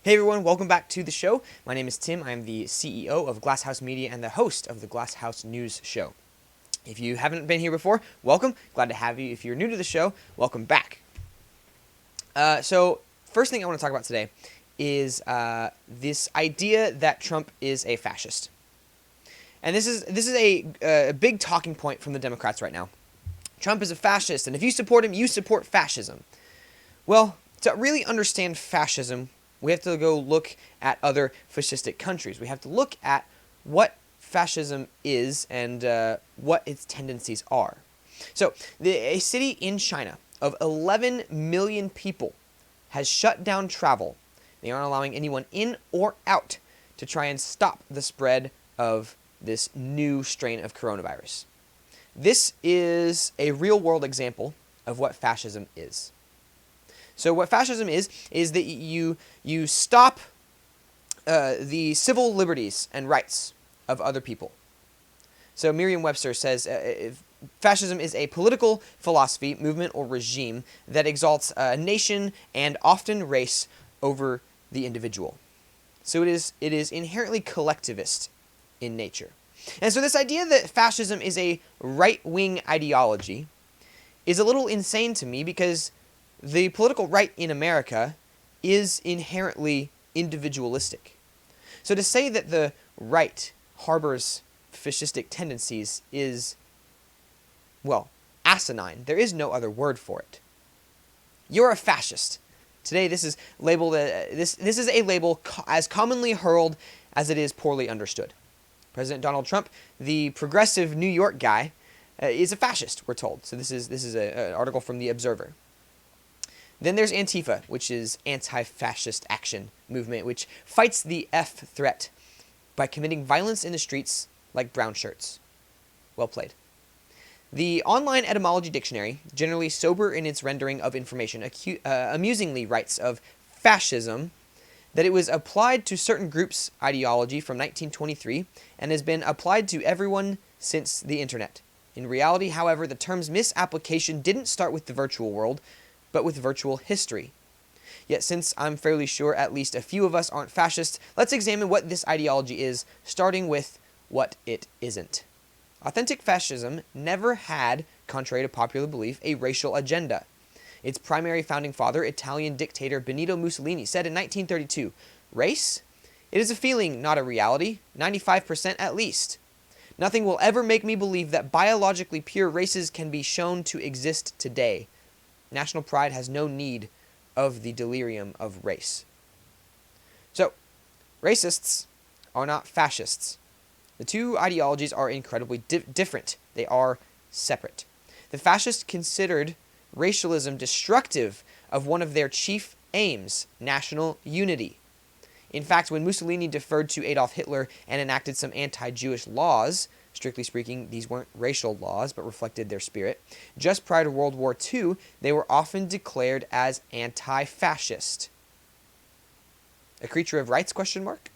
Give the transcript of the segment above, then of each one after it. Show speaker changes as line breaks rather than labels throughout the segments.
Hey everyone, welcome back to the show. My name is Tim. I'm the CEO of Glasshouse Media and the host of the Glasshouse News Show. If you haven't been here before, welcome. Glad to have you. If you're new to the show, welcome back. So first thing I want to talk about today is this idea that Trump is a fascist. And this is a big talking point from the Democrats right now. Trump is a fascist, and if you support him, you support fascism. Well, to really understand fascism, we have to go look at other fascistic countries. We have to look at what fascism is and what its tendencies are. So, a city in China of 11 million people has shut down travel. They aren't allowing anyone in or out to try and stop the spread of this new strain of coronavirus. This is a real-world example of what fascism is. So what fascism is that you stop the civil liberties and rights of other people. So Merriam-Webster says fascism is a political philosophy, movement, or regime that exalts a nation and often race over the individual. So it is inherently collectivist in nature. And so this idea that fascism is a right-wing ideology is a little insane to me because the political right in America is inherently individualistic. So to say that the right harbors fascistic tendencies is, well, asinine. There is no other word for it. You're a fascist. Today this is labeled this is a label as commonly hurled as it is poorly understood. President Donald Trump, the progressive New York guy, is a fascist, we're told. So this is an article from The Observer. Then there's Antifa, which is anti-fascist action movement, which fights the F threat by committing violence in the streets like brown shirts. Well played. The online etymology dictionary, generally sober in its rendering of information, amusingly writes of fascism that it was applied to certain groups' ideology from 1923 and has been applied to everyone since the internet. In reality, however, the term's misapplication didn't start with the virtual world, but with virtual history. Yet since I'm fairly sure at least a few of us aren't fascists, let's examine what this ideology is, starting with what it isn't. Authentic fascism never had, contrary to popular belief, a racial agenda. Its primary founding father, Italian dictator Benito Mussolini, said in 1932, "Race? It is a feeling, not a reality, 95% at least. Nothing will ever make me believe that biologically pure races can be shown to exist today. National pride has no need of the delirium of race." So, racists are not fascists. The two ideologies are incredibly different. They are separate. The fascists considered racialism destructive of one of their chief aims, national unity. In fact, when Mussolini deferred to Adolf Hitler and enacted some anti-Jewish laws, strictly speaking, these weren't racial laws, but reflected their spirit, just prior to World War II, they were often declared as anti-fascist. A creature of rights, question mark?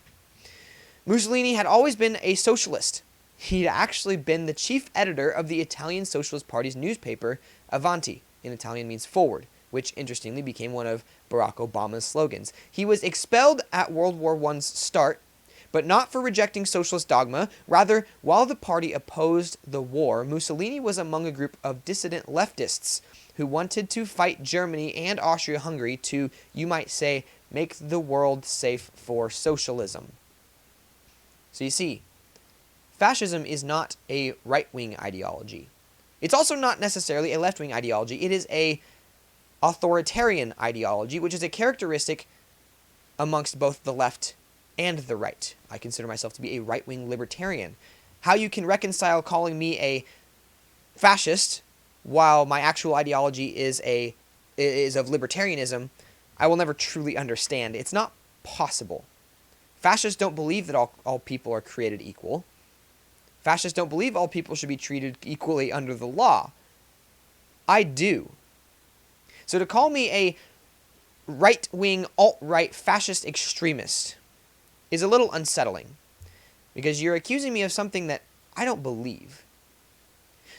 Mussolini had always been a socialist. He'd actually been the chief editor of the Italian Socialist Party's newspaper, Avanti, in Italian means forward, which interestingly became one of Barack Obama's slogans. He was expelled at World War I's start, but not for rejecting socialist dogma. Rather, while the party opposed the war, Mussolini was among a group of dissident leftists who wanted to fight Germany and Austria-Hungary to, you might say, make the world safe for socialism. So you see, fascism is not a right-wing ideology. It's also not necessarily a left-wing ideology. It is a authoritarian ideology, which is a characteristic amongst both the left and the right. I consider myself to be a right-wing libertarian. How you can reconcile calling me a fascist while my actual ideology is of libertarianism, I will never truly understand. It's not possible. Fascists don't believe that all people are created equal. Fascists don't believe all people should be treated equally under the law. I do. So to call me a right-wing, alt-right, fascist extremist is a little unsettling, because you're accusing me of something that I don't believe.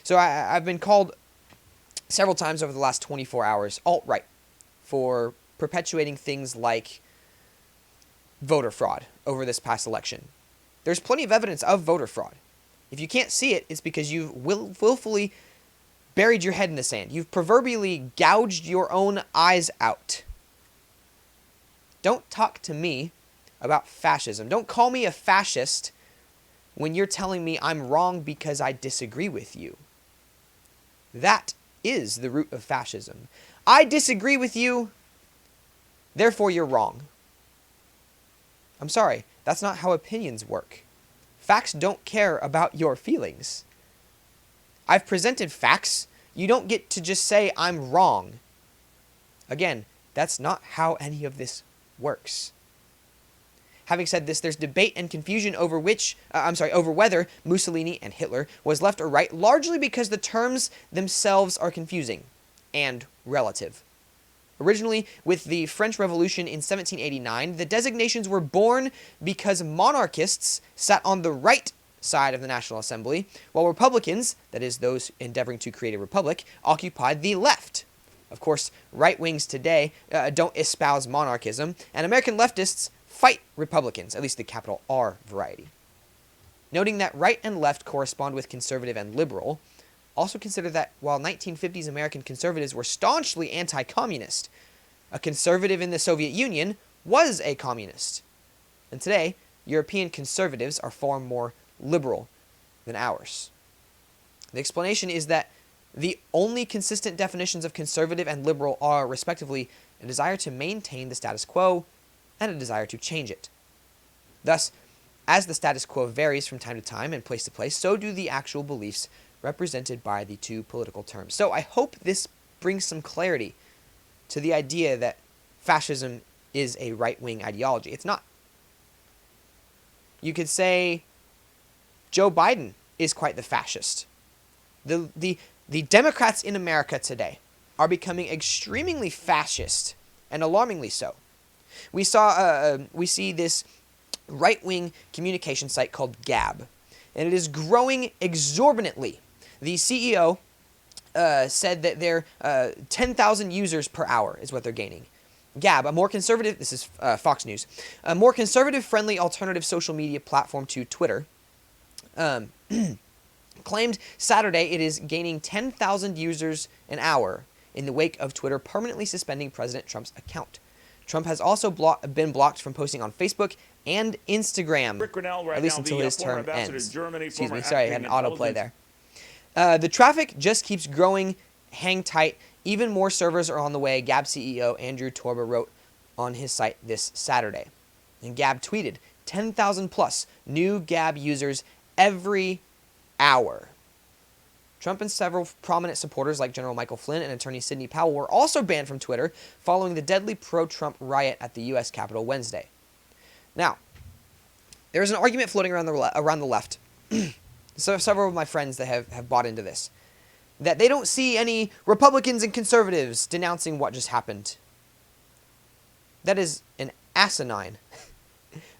So I've been called several times over the last 24 hours alt-right for perpetuating things like voter fraud over this past election. There's plenty of evidence of voter fraud. If you can't see it, it's because you've willfully buried your head in the sand. You've proverbially gouged your own eyes out. Don't talk to me about fascism. Don't call me a fascist when you're telling me I'm wrong because I disagree with you. That is the root of fascism. I disagree with you, therefore you're wrong. I'm sorry, that's not how opinions work. Facts don't care about your feelings. I've presented facts. You don't get to just say I'm wrong. Again, that's not how any of this works. Having said this, there's debate and confusion over over whether Mussolini and Hitler was left or right, largely because the terms themselves are confusing and relative. Originally, with the French Revolution in 1789, the designations were born because monarchists sat on the right side of the National Assembly, while Republicans, that is, those endeavoring to create a republic, occupied the left. Of course, right wings today don't espouse monarchism, and American leftists fight Republicans, at least the capital R variety. Noting that right and left correspond with conservative and liberal, also consider that while 1950s American conservatives were staunchly anti-communist, a conservative in the Soviet Union was a communist. And today, European conservatives are far more liberal than ours. The explanation is that the only consistent definitions of conservative and liberal are, respectively, a desire to maintain the status quo and a desire to change it. Thus, as the status quo varies from time to time and place to place, so do the actual beliefs represented by the two political terms. So I hope this brings some clarity to the idea that fascism is a right-wing ideology. It's not. You could say Joe Biden is quite the fascist. The Democrats in America today are becoming extremely fascist, and alarmingly so. We see this right-wing communication site called Gab, and it is growing exorbitantly. The CEO said that they're 10,000 users per hour is what they're gaining. Gab, a more conservative, this is Fox News, a more conservative-friendly alternative social media platform to Twitter, claimed Saturday it is gaining 10,000 users an hour in the wake of Twitter permanently suspending President Trump's account. Trump has also been blocked from posting on Facebook and Instagram, at least until his term ends. Excuse me, sorry, I had an autoplay there. The traffic just keeps growing. Hang tight. Even more servers are on the way, Gab CEO Andrew Torba wrote on his site this Saturday. And Gab tweeted, 10,000 plus new Gab users every hour. Trump and several prominent supporters like General Michael Flynn and attorney Sidney Powell were also banned from Twitter following the deadly pro-Trump riot at the U.S. Capitol Wednesday. Now, there's an argument floating around the left. So several of my friends that have bought into this, that they don't see any Republicans and conservatives denouncing what just happened. That is an asinine,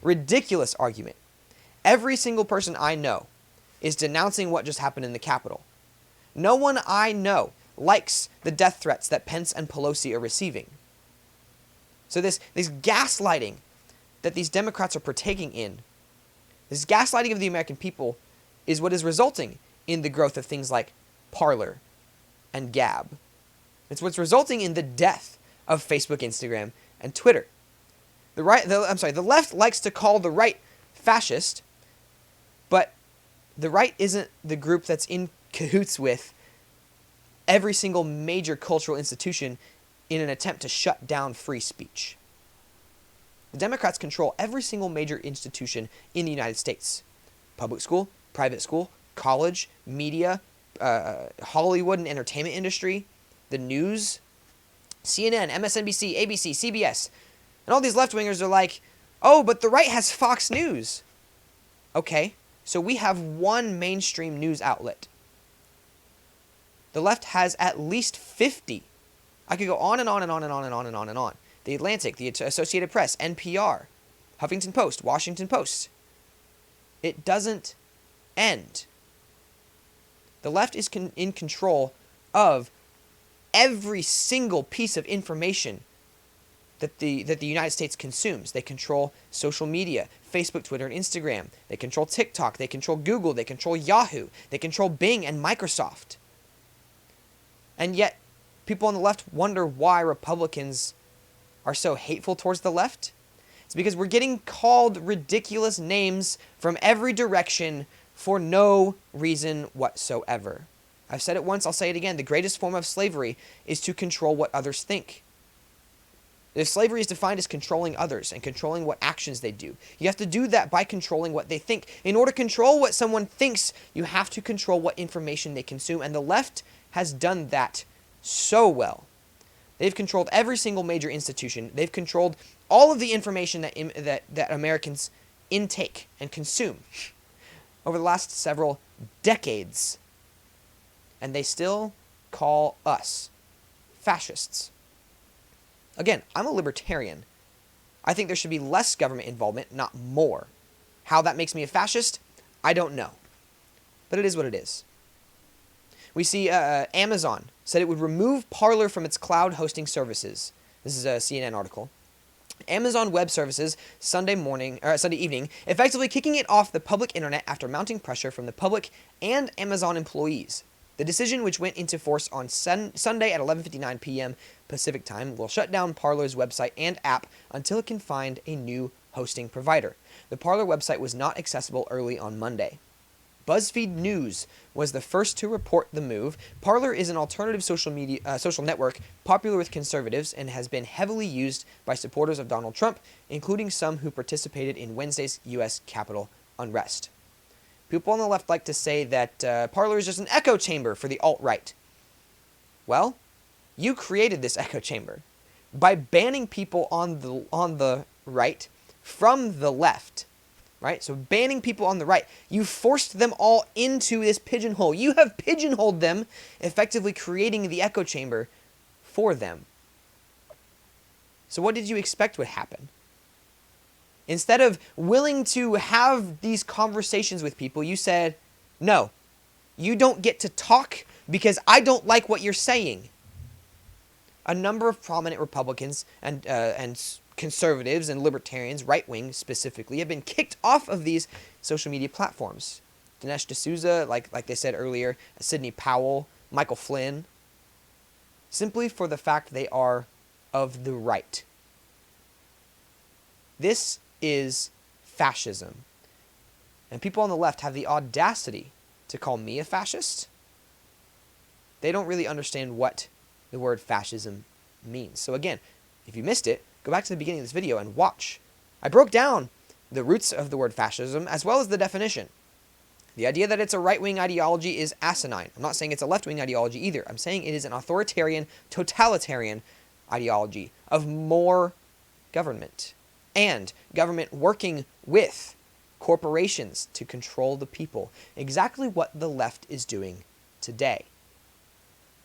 ridiculous argument. Every single person I know is denouncing what just happened in the Capitol. No one I know likes the death threats that Pence and Pelosi are receiving. So this gaslighting that these Democrats are partaking in, this gaslighting of the American people, is what is resulting in the growth of things like Parler and Gab. It's what's resulting in the death of Facebook, Instagram, and Twitter. The left likes to call the right fascist, but the right isn't the group that's in cahoots with every single major cultural institution in an attempt to shut down free speech. The Democrats control every single major institution in the United States. Public school, private school, college, media, Hollywood and entertainment industry, the news, CNN, MSNBC, ABC, CBS. And all these left-wingers are like, oh, but the right has Fox News. Okay, so we have one mainstream news outlet. The left has at least 50. I could go on and on and on and on and on and on and on. The Atlantic, the Associated Press, NPR, Huffington Post, Washington Post. It doesn't end. The left is in control of every single piece of information that the United States consumes. They control social media, Facebook, Twitter, and Instagram. They control TikTok. They control Google. They control Yahoo. They control Bing and Microsoft. And yet, people on the left wonder why Republicans are so hateful towards the left. It's because we're getting called ridiculous names from every direction for no reason whatsoever. I've said it once, I'll say it again. The greatest form of slavery is to control what others think. If slavery is defined as controlling others and controlling what actions they do, you have to do that by controlling what they think. In order to control what someone thinks, you have to control what information they consume. And the left has done that so well. They've controlled every single major institution. They've controlled all of the information that Americans intake and consume over the last several decades. And they still call us fascists. Again, I'm a libertarian. I think there should be less government involvement, not more. How that makes me a fascist, I don't know. But it is what it is. We see Amazon said it would remove Parler from its cloud hosting services. This is a CNN article. Amazon Web Services Sunday evening, effectively kicking it off the public internet after mounting pressure from the public and Amazon employees. The decision, which went into force on Sunday at 11:59 p.m. Pacific Time, will shut down Parler's website and app until it can find a new hosting provider. The Parler website was not accessible early on Monday. BuzzFeed News was the first to report the move. Parler is an alternative social network popular with conservatives and has been heavily used by supporters of Donald Trump, including some who participated in Wednesday's U.S. Capitol unrest. People on the left like to say that Parler is just an echo chamber for the alt-right. Well, you created this echo chamber by banning people on the right from the left. Right? So banning people on the right, you forced them all into this pigeonhole. You have pigeonholed them, effectively creating the echo chamber for them. So what did you expect would happen? Instead of willing to have these conversations with people, you said, no, you don't get to talk because I don't like what you're saying. A number of prominent Republicans and conservatives and libertarians, right-wing specifically, have been kicked off of these social media platforms. Dinesh D'Souza, like they said earlier, Sidney Powell, Michael Flynn, simply for the fact they are of the right. This is fascism. And people on the left have the audacity to call me a fascist. They don't really understand what the word fascism means. So again, if you missed it, go back to the beginning of this video and watch. I broke down the roots of the word fascism as well as the definition. The idea that it's a right-wing ideology is asinine. I'm not saying it's a left-wing ideology either. I'm saying it is an authoritarian, totalitarian ideology of more government and government working with corporations to control the people. Exactly what the left is doing today.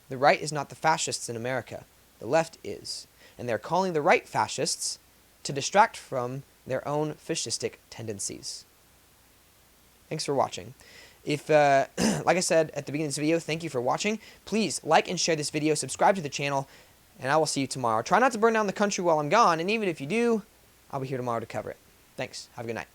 The right is not the fascists in America. The left is. And they're calling the right fascists to distract from their own fascistic tendencies. Thanks for watching. If, like I said at the beginning of this video, thank you for watching. Please like and share this video, subscribe to the channel, and I will see you tomorrow. Try not to burn down the country while I'm gone, and even if you do, I'll be here tomorrow to cover it. Thanks. Have a good night.